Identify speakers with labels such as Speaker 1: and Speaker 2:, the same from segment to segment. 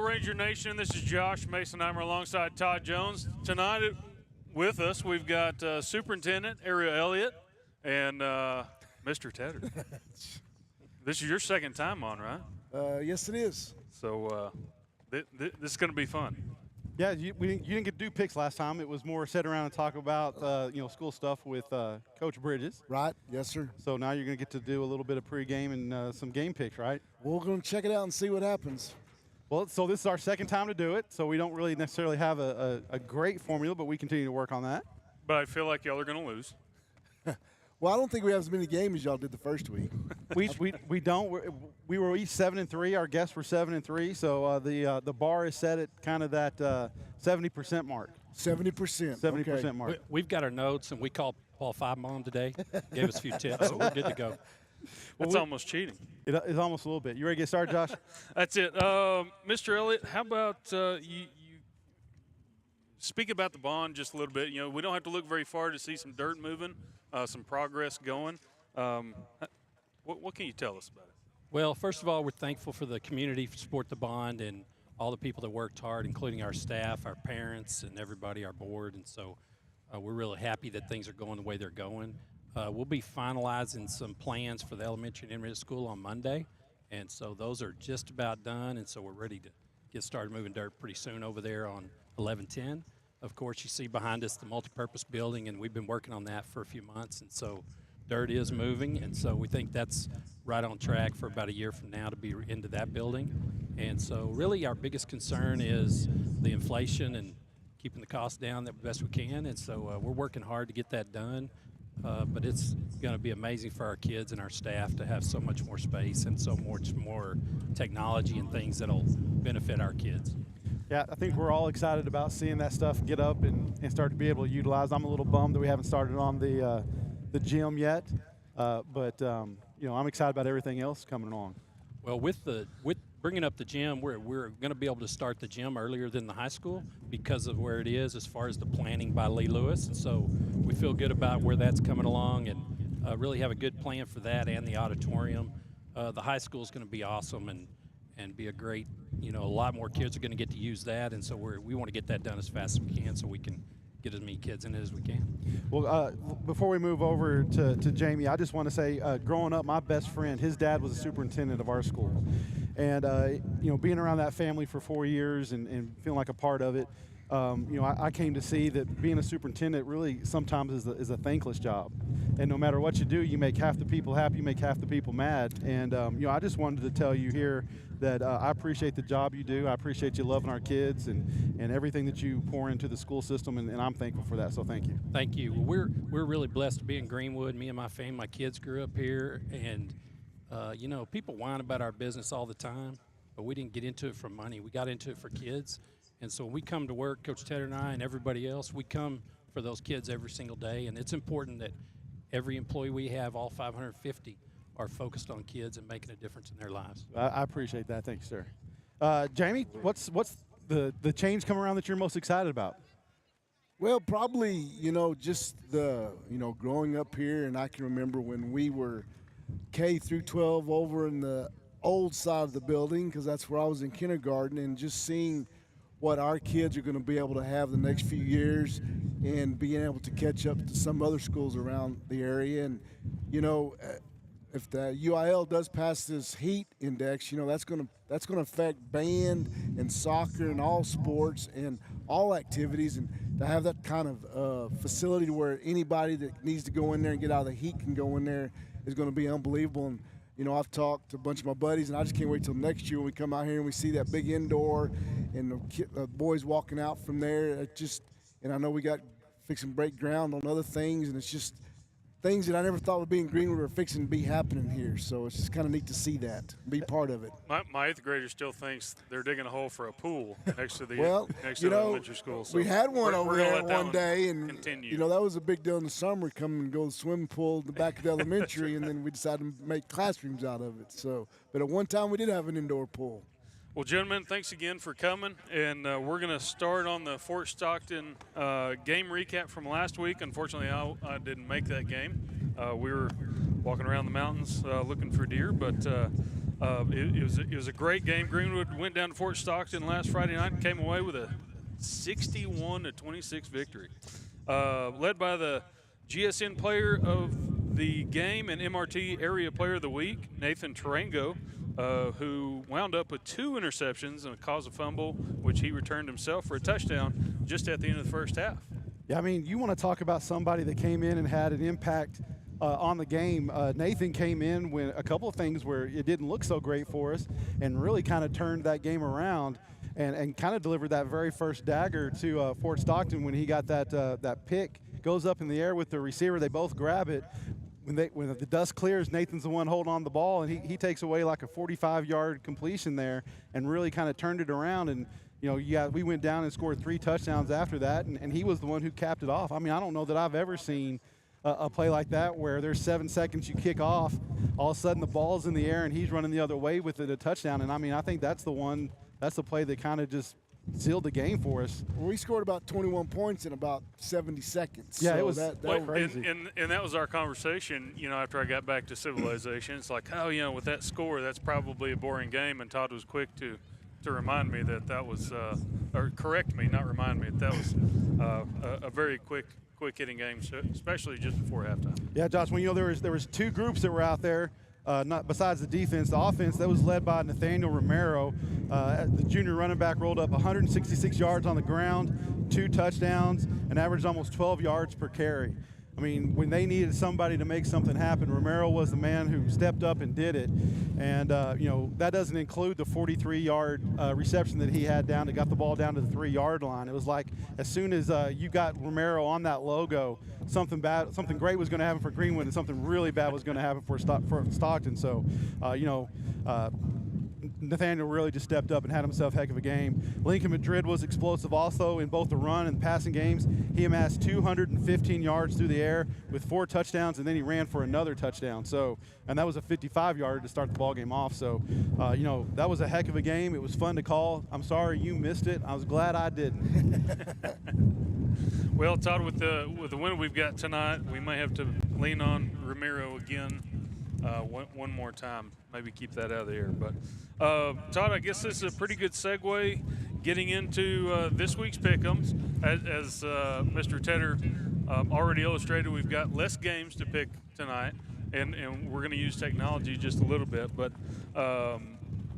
Speaker 1: Ranger Nation. This is Josh Mason-Heimer alongside Todd Jones. Tonight with us, we've got Superintendent Ariel Elliott and Mr. Tedder. This is your second time on, right?
Speaker 2: Yes, it is.
Speaker 1: So this is going to be fun.
Speaker 3: Yeah, you didn't get to do picks last time. It was more sit around and talk about school stuff with Coach Bridges.
Speaker 2: Right. Yes, sir.
Speaker 3: So now you're going to get to do a little bit of pregame and some game picks, right?
Speaker 2: We're going to check it out and see what happens.
Speaker 3: Well, so this is our second time to do it, so we don't really necessarily have a great formula, but we continue to work on that.
Speaker 1: But I feel like y'all are going to lose.
Speaker 2: Well, I don't think we have as many games as y'all did the first week.
Speaker 3: we don't. We were each 7-3. Our guests were 7-3. So the bar is set at kind of that 70% mark.
Speaker 2: 70%.
Speaker 3: 70% mark.
Speaker 4: We've got our notes, and we called Paul Five-Mom today. Gave us a few tips, so we're good to go.
Speaker 1: That's almost cheating.
Speaker 3: It is almost a little bit. You ready to get started, Josh?
Speaker 1: That's it. Mr. Elliott, how about you speak about the bond just a little bit? You know, we don't have to look very far to see some dirt moving, some progress going. What can you tell us about it?
Speaker 4: Well, first of all, we're thankful for the community for support the bond and all the people that worked hard, including our staff, our parents, and everybody, our board. And so we're really happy that things are going the way they're going. We'll be finalizing some plans for the elementary and intermediate school on Monday, and so those are just about done, and so we're ready to get started moving dirt pretty soon over there on 1110. Of course, you see behind us the multipurpose building, and we've been working on that for a few months, and so dirt is moving, and so we think that's right on track for about a year from now to be into that building. And so really our biggest concern is the inflation and keeping the costs down the best we can, and so we're working hard to get that done. But it's going to be amazing for our kids and our staff to have so much more space and so much more technology and things that'll benefit our kids.
Speaker 3: Yeah, I think we're all excited about seeing that stuff get up and start to be able to utilize. I'm a little bummed that we haven't started on the gym yet, but I'm excited about everything else coming along.
Speaker 4: Well, with bringing up the gym, we're going to be able to start the gym earlier than the high school because of where it is as far as the planning by Lee Lewis. And so we feel good about where that's coming along and really have a good plan for that and the auditorium. The high school is going to be awesome and be a great, a lot more kids are going to get to use that. And so we want to get that done as fast as we can so we can get as many kids in it as we can.
Speaker 3: Well, before we move over to Jamie, I just want to say, growing up, my best friend, his dad was a superintendent of our school. And, being around that family for 4 years and feeling like a part of it, I came to see that being a superintendent really sometimes is a thankless job. And no matter what you do, you make half the people happy, you make half the people mad. And, I just wanted to tell you here that I appreciate the job you do. I appreciate you loving our kids and everything that you pour into the school system, and I'm thankful for that, so thank you.
Speaker 4: Thank you. Well, we're really blessed to be in Greenwood. Me and my family, my kids grew up here, and people whine about our business all the time, but we didn't get into it for money. We got into it for kids. And so when we come to work, Coach Tedder and I and everybody else, we come for those kids every single day. And it's important that every employee we have, all 550, are focused on kids and making a difference in their lives.
Speaker 3: I appreciate that. Thanks, sir. Jamie, what's the change coming around that you're most excited about?
Speaker 2: Well, probably, just the, growing up here, and I can remember when we were K through 12 over in the old side of the building, because that's where I was in kindergarten, and just seeing what our kids are going to be able to have the next few years and being able to catch up to some other schools around the area. And, if the UIL does pass this heat index, that's going to affect band and soccer and all sports and all activities. And to have that kind of facility to where anybody that needs to go in there and get out of the heat can go in there is going to be unbelievable. And I've talked to a bunch of my buddies, and I just can't wait till next year when we come out here and we see that big indoor and the boys walking out from there. And I know we got fixing break ground on other things, and it's just things that I never thought would be in Greenwood are fixing to be happening here. So it's just kind of neat to see that, be part of it.
Speaker 1: My eighth grader still thinks they're digging a hole for a pool next to the elementary school. So
Speaker 2: we had one over there one day, and
Speaker 1: continue.
Speaker 2: that was a big deal in the summer. Come and go to the swimming pool in the back of the elementary, and then we decided to make classrooms out of it. So, but at one time we did have an indoor pool.
Speaker 1: Well, gentlemen, thanks again for coming, and we're going to start on the Fort Stockton game recap from last week. Unfortunately, I didn't make that game. We were walking around the mountains looking for deer, but It was a great game. Greenwood went down to Fort Stockton last Friday night and came away with a 61-26 victory, led by the GSN Player of the Game and MRT Area Player of the Week, Nathan Tarango, who wound up with 2 interceptions and a cause of fumble, which he returned himself for a touchdown just at the end of the first half.
Speaker 3: Yeah, I mean, you want to talk about somebody that came in and had an impact on the game. Nathan came in when a couple of things where it didn't look so great for us and really kind of turned that game around and kind of delivered that very first dagger to Fort Stockton when he got that pick. Goes up in the air with the receiver. They both grab it. When the dust clears, Nathan's the one holding on the ball, and he takes away like a 45-yard completion there and really kind of turned it around. And we went down and scored 3 touchdowns after that, and he was the one who capped it off. I mean, I don't know that I've ever seen a play like that where there's 7 seconds you kick off, all of a sudden the ball's in the air and he's running the other way with it, a touchdown. And I mean, I think that's the play that kind of just sealed the game for us.
Speaker 2: Well, we scored about 21 points in about 70 seconds.
Speaker 3: Yeah,
Speaker 2: so
Speaker 3: it was
Speaker 2: that
Speaker 3: well,
Speaker 2: was
Speaker 3: crazy.
Speaker 1: And that was our conversation, after I got back to civilization. It's like, with that score, that's probably a boring game. And Todd was quick to remind me that was, or correct me, not remind me, that was a very quick hitting game, especially just before halftime.
Speaker 3: Yeah, Josh, when there was 2 groups that were out there, not besides the defense. The offense that was led by Nathaniel Romero. The junior running back rolled up 166 yards on the ground, 2 touchdowns, and averaged almost 12 yards per carry. I mean, when they needed somebody to make something happen, Romero was the man who stepped up and did it. And, that doesn't include the 43-yard reception that he had that got the ball down to the 3-yard line. It was like as soon as you got Romero on that logo, something great was going to happen for Greenwood and something really bad was going to happen for Stockton. So, Nathaniel really just stepped up and had himself a heck of a game. Lincoln Madrid was explosive also in both the run and passing games. He amassed 215 yards through the air with 4 touchdowns, and then he ran for another touchdown. So, and that was a 55-yarder to start the ball game off. So, that was a heck of a game. It was fun to call. I'm sorry you missed it. I was glad I didn't.
Speaker 1: Well, Todd, with the win we've got tonight, we may have to lean on Romero again one more time. Maybe keep that out of the air. But, Todd, I guess this is a pretty good segue getting into this week's pick'ems. As Mr. Tedder already illustrated, we've got less games to pick tonight, and we're going to use technology just a little bit. But,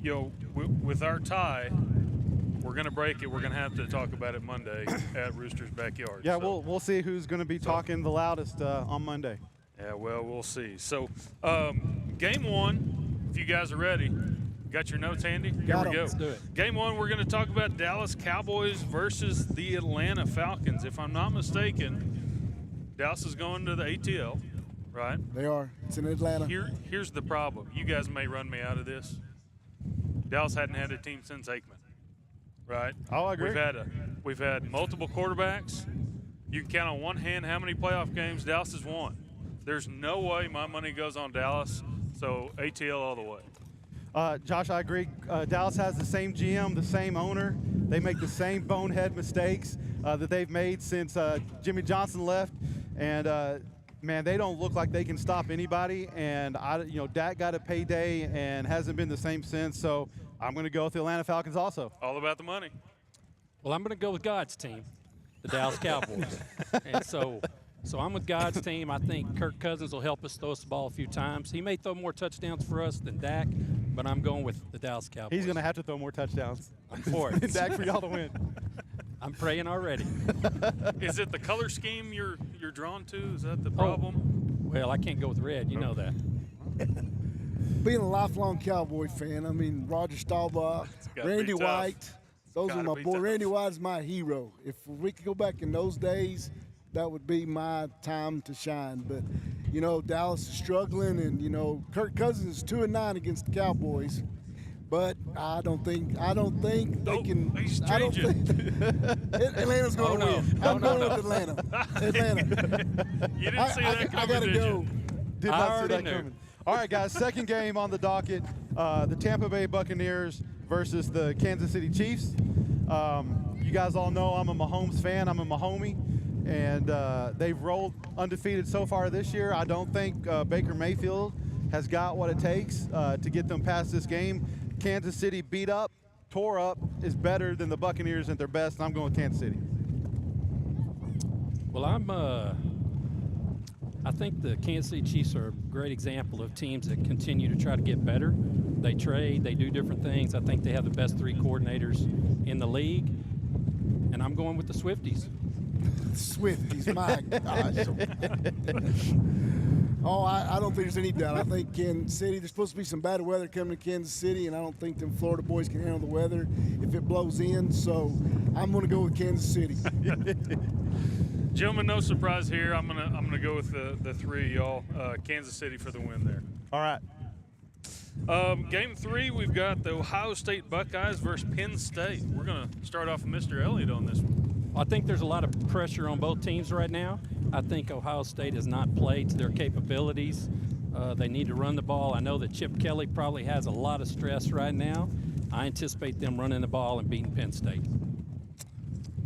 Speaker 1: with our tie, we're going to break it. We're going to have to talk about it Monday at Rooster's Backyard.
Speaker 3: Yeah, so we'll see who's going to be talking the loudest on Monday.
Speaker 1: Yeah, well, we'll see. So, game 1, if you guys are ready, got your notes handy? Here we go.
Speaker 4: Let's do it.
Speaker 1: Game 1, we're going to talk about Dallas Cowboys versus the Atlanta Falcons. If I'm not mistaken, Dallas is going to the ATL, right?
Speaker 2: They are. It's in Atlanta.
Speaker 1: Here's the problem. You guys may run me out of this. Dallas hadn't had a team since Aikman, right?
Speaker 3: Oh, I agree.
Speaker 1: We've had multiple quarterbacks. You can count on one hand how many playoff games Dallas has won. There's no way my money goes on Dallas, so ATL all the way.
Speaker 3: Josh, I agree. Dallas has the same GM, the same owner. They make the same bonehead mistakes that they've made since Jimmy Johnson left. And, man, they don't look like they can stop anybody. And, Dak got a payday and hasn't been the same since. So I'm going to go with the Atlanta Falcons also.
Speaker 1: All about the money.
Speaker 4: Well, I'm going to go with God's team, the Dallas Cowboys. And so I'm with God's team. I think Kirk Cousins will help us throw us the ball a few times. He may throw more touchdowns for us than Dak, but I'm going with the Dallas Cowboys.
Speaker 3: He's going to have to throw more touchdowns.
Speaker 4: I'm for it.
Speaker 3: Dak for y'all to win.
Speaker 4: I'm praying already.
Speaker 1: Is it the color scheme you're drawn to? Is that the problem?
Speaker 4: Well, I can't go with red. You know that.
Speaker 2: Being a lifelong Cowboy fan, I mean, Roger Staubach,
Speaker 1: gotta
Speaker 2: Randy
Speaker 1: be tough.
Speaker 2: White, those are
Speaker 1: Gotta
Speaker 2: my
Speaker 1: be
Speaker 2: boy.
Speaker 1: tough.
Speaker 2: Randy White's my hero. If we could go back in those days, that would be my time to shine. But, Dallas is struggling, and, Kirk Cousins is 2-9 against the Cowboys. But I don't think they can.
Speaker 1: He's
Speaker 2: I don't
Speaker 1: changing.
Speaker 2: think Atlanta's going to win. I'm going with Atlanta. Atlanta.
Speaker 1: You didn't see that
Speaker 2: I
Speaker 1: coming,
Speaker 2: gotta
Speaker 1: did
Speaker 2: go.
Speaker 1: you?
Speaker 3: Did
Speaker 4: I
Speaker 3: not see
Speaker 4: already
Speaker 3: that
Speaker 4: knew.
Speaker 3: coming. All right, guys, second game on the docket, the Tampa Bay Buccaneers versus the Kansas City Chiefs. You guys all know I'm a Mahomes fan. I'm a Mahomie, and they've rolled undefeated so far this year. I don't think Baker Mayfield has got what it takes to get them past this game. Kansas City beat up, tore up, is better than the Buccaneers at their best, and I'm going with Kansas City.
Speaker 4: Well, I think the Kansas City Chiefs are a great example of teams that continue to try to get better. They trade, they do different things. I think they have the best 3 coordinators in the league, and I'm going with the Swifties.
Speaker 2: Swifties, my gosh. Oh, I don't think there's any doubt. I think Kansas City, there's supposed to be some bad weather coming to Kansas City, and I don't think them Florida boys can handle the weather if it blows in. So I'm going to go with Kansas City.
Speaker 1: Gentlemen, no surprise here. I'm gonna go with the 3 of y'all. Kansas City for the win there.
Speaker 3: All right.
Speaker 1: Game 3, we've got the Ohio State Buckeyes versus Penn State. We're going to start off with Mr. Elliott on this one.
Speaker 4: I think there's a lot of pressure on both teams right now. I think Ohio State has not played to their capabilities. They need to run the ball. I know that Chip Kelly probably has a lot of stress right now. I anticipate them running the ball and beating Penn State.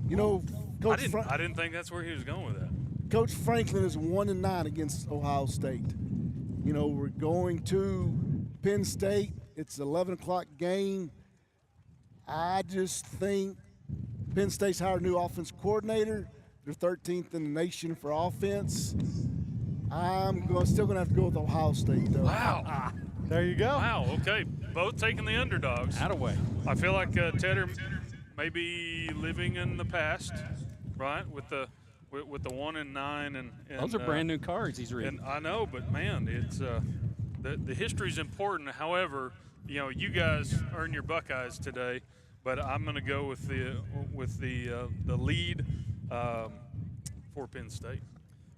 Speaker 2: You know,
Speaker 1: I didn't think that's where he was going with that.
Speaker 2: Coach Franklin is 1-9 against Ohio State. You know, we're going to Penn State. It's an 11 o'clock game. I just think Penn State's hired a new offensive coordinator. They're 13th in the nation for offense. Still going to have to go with Ohio State, though.
Speaker 1: Wow.
Speaker 3: There you go.
Speaker 1: Wow, okay. Both taking the underdogs.
Speaker 4: Outaway.
Speaker 1: I feel like Tedder may be living in the past, right, with the 1-9 and
Speaker 4: Those are brand new cards he's reading.
Speaker 1: And I know, but man, it's the history's important. However, you know, you guys earn your Buckeyes today, but I'm going to go with the lead for Penn State.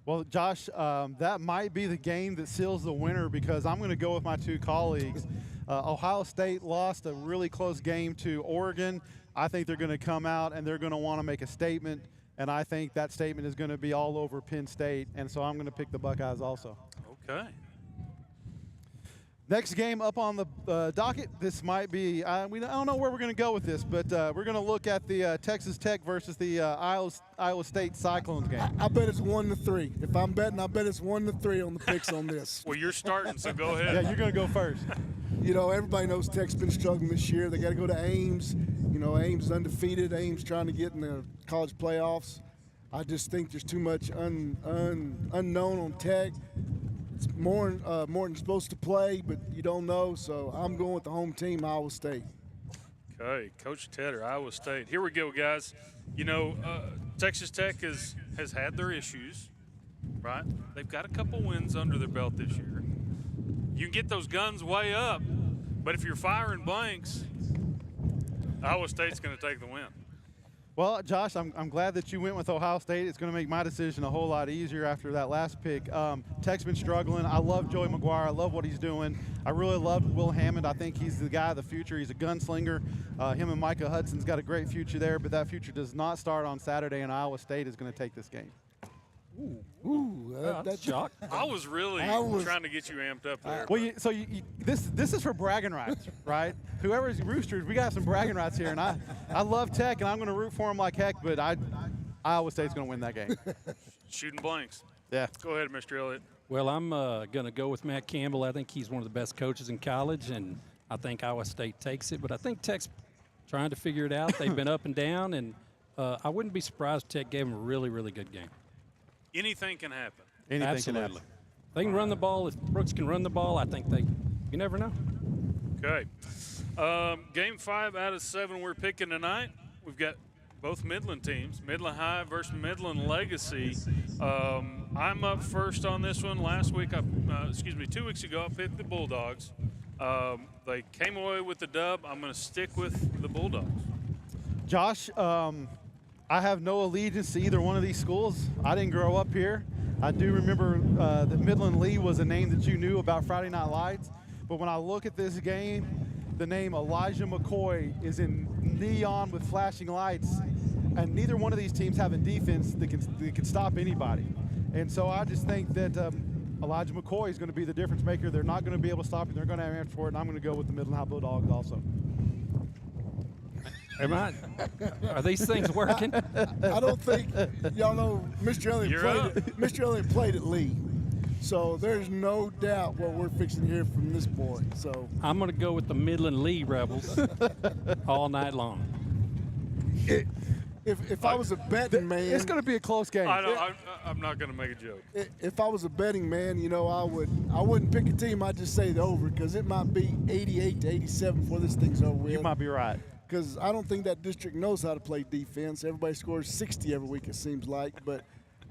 Speaker 3: Well, Josh, that might be the game that seals the winner because I'm going to go with my 2 colleagues. Ohio State lost a really close game to Oregon. I think they're going to come out and they're going to want to make a statement, and I think that statement is going to be all over Penn State, and so I'm going to pick the Buckeyes also.
Speaker 1: Okay.
Speaker 3: Next game up on the docket, this might be, I don't know where we're going to go with this, but we're going to look at the Texas Tech versus the Iowa State Cyclones game.
Speaker 2: I bet it's 1-3. If I'm betting, I bet it's 1-3 on the picks on this.
Speaker 1: Well, you're starting, so go ahead.
Speaker 3: Yeah, you're going to go first.
Speaker 2: You know, everybody knows Tech's been struggling this year. They got to go to Ames. You know, Ames is undefeated. Ames trying to get in the college playoffs. I just think there's too much unknown on Tech. It's Morton's supposed to play, but you don't know. So I'm going with the home team, Iowa State.
Speaker 1: Okay, Coach Tedder, Iowa State. Here we go, guys. You know, Texas Tech has had their issues, right? They've got a couple wins under their belt this year. You can get those guns way up, but if you're firing blanks, Iowa State's going to take the win.
Speaker 3: Well, Josh, I'm glad that you went with Ohio State. It's going to make my decision a whole lot easier after that last pick. Tech's been struggling. I love Joey McGuire. I love what he's doing. I really love Will Hammond. I think he's the guy of the future. He's a gunslinger. Him and Micah Hudson's got a great future there, but that future does not start on Saturday, and Iowa State is going to take this game.
Speaker 2: That's
Speaker 4: shock.
Speaker 1: I was really trying to get you amped up there.
Speaker 3: Well, this is for bragging rights, right? Whoever's Roosters, we got some bragging rights here, and I love Tech, and I'm going to root for them like heck, but Iowa State's going to win that game.
Speaker 1: Shooting blanks.
Speaker 3: Yeah.
Speaker 1: Go ahead, Mr. Elliott.
Speaker 4: Well, I'm going to go with Matt Campbell. I think he's one of the best coaches in college, and I think Iowa State takes it. But I think Tech's trying to figure it out. They've been up and down, and I wouldn't be surprised if Tech gave them a really, really good game.
Speaker 1: Anything can happen.
Speaker 3: Anything
Speaker 4: Absolutely.
Speaker 3: can happen.
Speaker 4: They can run the ball. If Brooks can run the ball, I think you never know.
Speaker 1: Okay. Game 5 out of 7 we're picking tonight. We've got both Midland teams, Midland High versus Midland Legacy. I'm up first on this one. 2 weeks ago, I picked the Bulldogs. They came away with the dub. I'm going to stick with the Bulldogs.
Speaker 3: Josh, I have no allegiance to either one of these schools. I didn't grow up here. I do remember that Midland Lee was a name that you knew about Friday Night Lights. But when I look at this game, the name Elijah McCoy is in neon with flashing lights. And neither one of these teams have a defense that can stop anybody. And so I just think that Elijah McCoy is going to be the difference maker. They're not going to be able to stop him. They're going to have an answer for it. And I'm going to go with the Midland High Bulldogs also.
Speaker 4: Are these things working?
Speaker 2: I don't think y'all know Mr. Elliott played at Lee. So there's no doubt what we're fixing to hear from this boy. So
Speaker 4: I'm going to go with the Midland Lee Rebels all night long.
Speaker 2: if I was a betting man,
Speaker 3: It's going to be a close game.
Speaker 1: I'm not going to make a joke.
Speaker 2: if I was a betting man, I wouldn't pick a team. I'd just say the over because it might be 88 to 87 before this thing's over with.
Speaker 3: You might be right.
Speaker 2: Because I don't think that district knows how to play defense. Everybody scores 60 every week, it seems like. But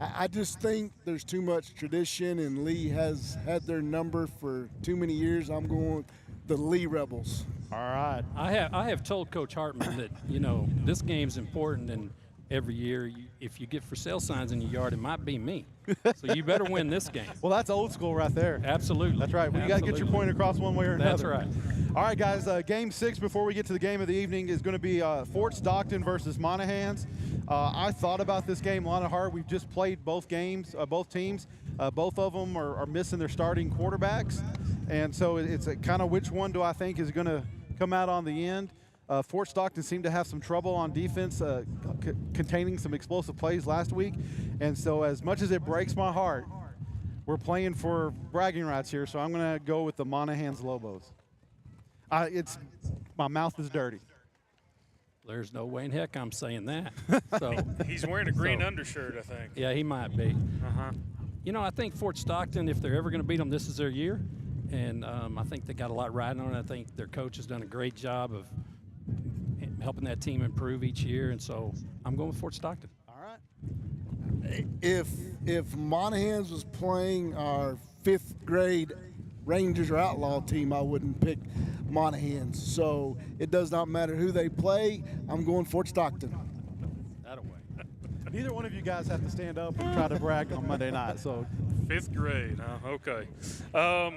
Speaker 2: I just think there's too much tradition, and Lee has had their number for too many years. I'm going with the Lee Rebels.
Speaker 3: All right.
Speaker 4: I have told Coach Hartman that, this game's important, and every year if you get for sale signs in your yard, it might be me. So you better win this game.
Speaker 3: Well, that's old school right there.
Speaker 4: Absolutely.
Speaker 3: That's right. Well, you got to get your point across one way or another.
Speaker 4: That's right.
Speaker 3: All right, guys. Game 6 before we get to the game of the evening is going to be Fort Stockton versus Monahans. I thought about this game a lot of hard. We've just played both games, both teams. Both of them are missing their starting quarterbacks, and so it's kind of which one do I think is going to come out on the end. Fort Stockton seemed to have some trouble on defense, containing some explosive plays last week, and so as much as it breaks my heart, we're playing for bragging rights here, so I'm going to go with the Monahans Lobos. My mouth is dirty.
Speaker 4: There's no way in heck I'm saying that. So
Speaker 1: He's wearing a green undershirt, I think.
Speaker 4: yeah, he might be.
Speaker 1: Uh-huh.
Speaker 4: I think Fort Stockton, if they're ever going to beat them, this is their year. And I think they got a lot riding on it. I think their coach has done a great job of helping that team improve each year. And so I'm going with Fort Stockton.
Speaker 3: All right.
Speaker 2: If Monahans was playing our 5th grade Rangers or Outlaw team, I wouldn't pick Monahans. So it does not matter who they play. I'm going Fort Stockton.
Speaker 4: That-a-way.
Speaker 3: Neither one of you guys have to stand up and try to brag on Monday night. So
Speaker 1: 5th grade, huh? Okay. I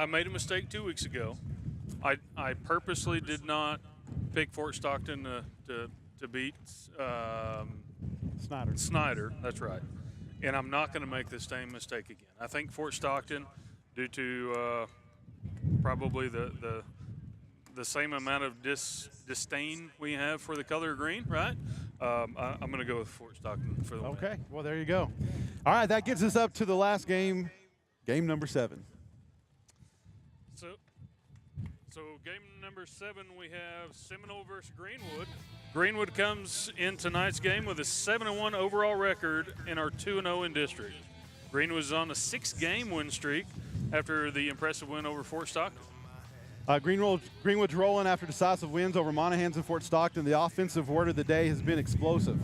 Speaker 1: made a mistake 2 weeks ago. I purposely did not pick Fort Stockton to beat Snyder. That's right. And I'm not going to make the same mistake again. I think Fort Stockton, due to probably the same amount of disdain we have for the color green, right? I'm going to go with Fort Stockton for the win.
Speaker 3: okay, well there you go. All right, that gets us up to the last game, game number 7.
Speaker 1: So game number 7, we have Seminole versus Greenwood. Greenwood comes in tonight's game with a 7-1 overall record and are 2-0 in district. Greenwood is on a 6-game win streak after the impressive win over Fort Stockton.
Speaker 3: Greenwood's rolling after decisive wins over Monahans and Fort Stockton. The offensive word of the day has been explosive.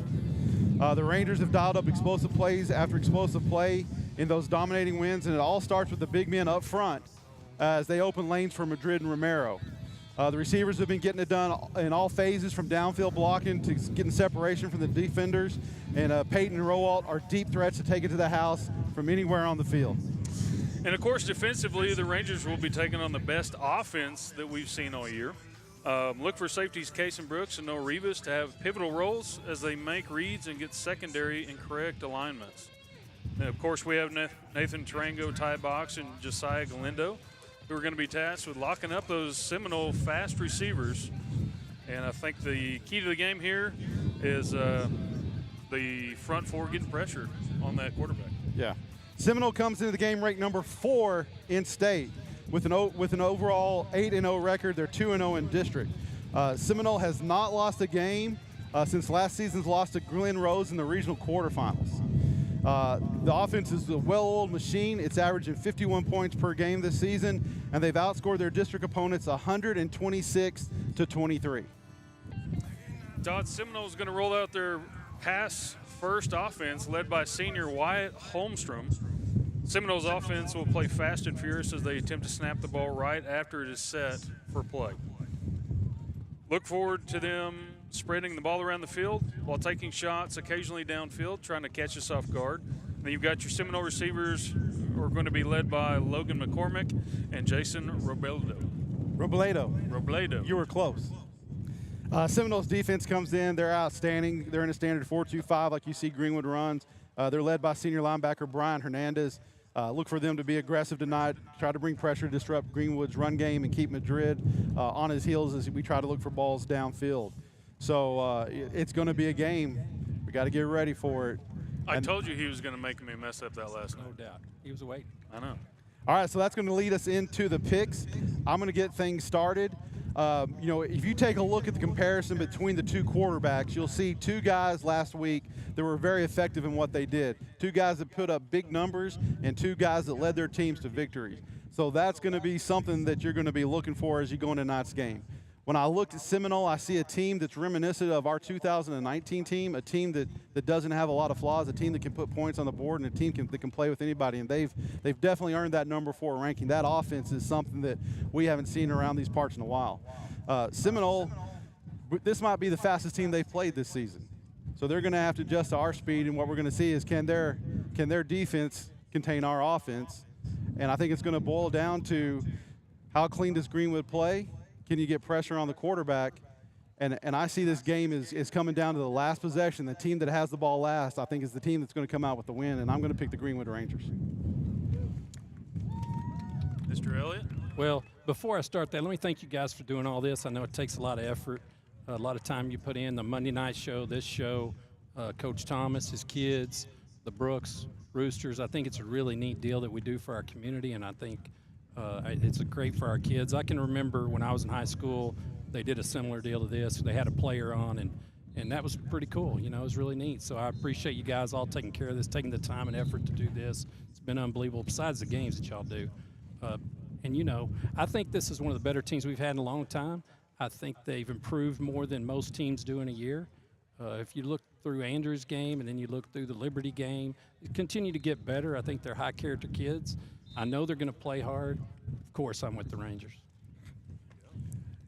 Speaker 3: The Rangers have dialed up explosive plays after explosive play in those dominating wins, and it all starts with the big men up front as they open lanes for Madrid and Romero. The receivers have been getting it done in all phases, from downfield blocking to getting separation from the defenders, and Peyton and Rowalt are deep threats to take it to the house from anywhere on the field.
Speaker 1: And, of course, defensively, the Rangers will be taking on the best offense that we've seen all year. Look for safeties Case and Brooks and Noah Rivas to have pivotal roles as they make reads and get secondary and correct alignments. And, of course, we have Nathan Tarango, Ty Box, and Josiah Galindo, who are going to be tasked with locking up those Seminole fast receivers. And I think the key to the game here is the front four getting pressure on that quarterback.
Speaker 3: Yeah. Seminole comes into the game ranked number 4 in state with an overall 8-0 record. They're 2-0 in district. Seminole has not lost a game since last season's loss to Glen Rose in the regional quarterfinals. The offense is a well-oiled machine. It's averaging 51 points per game this season, and they've outscored their district opponents 126-23.
Speaker 1: Todd, Seminole is going to roll out their pass-first offense led by senior Wyatt Holmstrom. Seminole's offense will play fast and furious as they attempt to snap the ball right after it is set for play. Look forward to them spreading the ball around the field while taking shots occasionally downfield, trying to catch us off guard. Then you've got your Seminole receivers who are going to be led by Logan McCormick and Jason Robledo.
Speaker 3: You were close. Seminole's defense comes in. They're outstanding. They're in a standard 4-2-5 like you see Greenwood runs. They're led by senior linebacker Brian Hernandez. Look for them to be aggressive tonight, try to bring pressure, disrupt Greenwood's run game, and keep Madrid on his heels as we try to look for balls downfield. So it's going to be a game. We got to get ready for it.
Speaker 1: I told you he was going to make me mess up that last night.
Speaker 4: No doubt. He was waiting.
Speaker 1: I know.
Speaker 3: All right, so that's going to lead us into the picks. I'm going to get things started. If you take a look at the comparison between the two quarterbacks, you'll see two guys last week that were very effective in what they did. Two guys that put up big numbers and two guys that led their teams to victories. So that's going to be something that you're going to be looking for as you go into tonight's game. When I looked at Seminole, I see a team that's reminiscent of our 2019 team, a team that doesn't have a lot of flaws, a team that can put points on the board, and a team that can play with anybody. And they've definitely earned that number 4 ranking. That offense is something that we haven't seen around these parts in a while. Seminole, this might be the fastest team they've played this season. So they're going to have to adjust to our speed, and what we're going to see is can their defense contain our offense? And I think it's going to boil down to how clean does Greenwood play? Can you get pressure on the quarterback? And I see this game is coming down to the last possession. The team that has the ball last, I think, is the team that's going to come out with the win, and I'm going to pick the Greenwood Rangers.
Speaker 1: Mr. Elliott?
Speaker 4: Well, before I start that, let me thank you guys for doing all this. I know it takes a lot of effort, a lot of time you put in. The Monday night show, this show, Coach Thomas, his kids, the Brooks, Roosters. I think it's a really neat deal that we do for our community, and I think it's great for our kids. I can remember when I was in high school, they did a similar deal to this. They had a player on, and that was pretty cool. It was really neat. So I appreciate you guys all taking care of this, taking the time and effort to do this. It's been unbelievable, besides the games that y'all do. I think this is one of the better teams we've had in a long time. I think they've improved more than most teams do in a year. If you look through Andrew's game and then you look through the Liberty game, they continue to get better. I think they're high-character kids. I know they're going to play hard. Of course, I'm with the Rangers.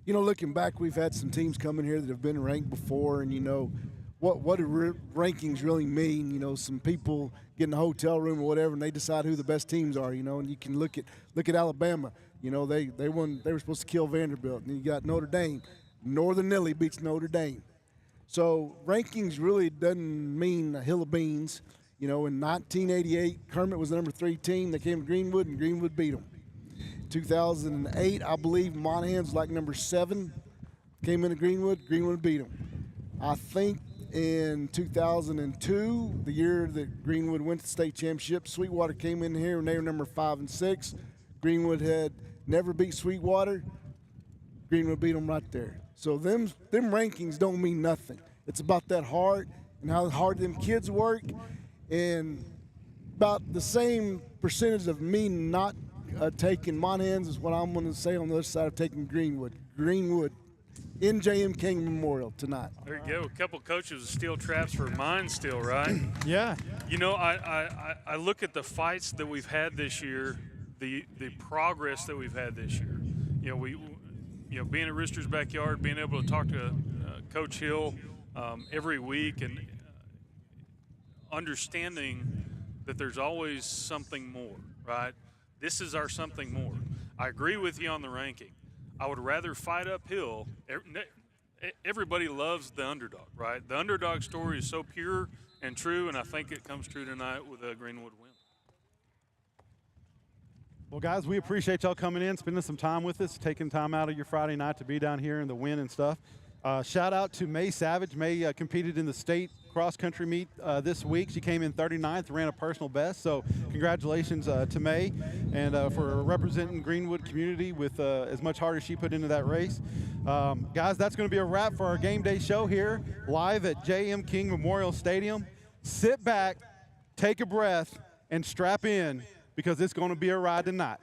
Speaker 2: Looking back, we've had some teams come in here that have been ranked before, and what do rankings really mean? Some people get in a hotel room or whatever, and they decide who the best teams are. And you can look at Alabama. They won. They were supposed to kill Vanderbilt, and then you got Notre Dame. Northern Italy beats Notre Dame. So rankings really doesn't mean a hill of beans. In 1988, Kermit was the number 3 team. They came to Greenwood, and Greenwood beat them. 2008, I believe Monahan's like number 7. Came into Greenwood, Greenwood beat them. I think in 2002, the year that Greenwood went to the state championship, Sweetwater came in here, and they were number 5 and 6. Greenwood had never beat Sweetwater. Greenwood beat them right there. So them rankings don't mean nothing. It's about that heart and how hard them kids work. And about the same percentage of me not taking Monahan's is what I'm going to say on the other side of taking Greenwood. Greenwood in J.M. King Memorial tonight.
Speaker 1: There you go. A couple coaches with steel traps for mine still, right?
Speaker 3: Yeah.
Speaker 1: I look at the fights that we've had this year, the progress that we've had this year. Being at Rooster's backyard, being able to talk to Coach Hill every week, and understanding that there's always something more, right? This is our something more. I agree with you on the ranking. I would rather fight uphill. Everybody loves the underdog, right? The underdog story is so pure and true, and I think it comes true tonight with a Greenwood win.
Speaker 3: Well, guys, we appreciate y'all coming in, spending some time with us, taking time out of your Friday night to be down here in the win and stuff. Shout out to May Savage. May competed in the state cross-country meet this week. She came in 39th, ran a personal best. So congratulations to May and for representing Greenwood community with as much heart as she put into that race. Guys, that's going to be a wrap for our game day show here live at J.M. King Memorial Stadium. Sit back, take a breath, and strap in, because it's going to be a ride tonight.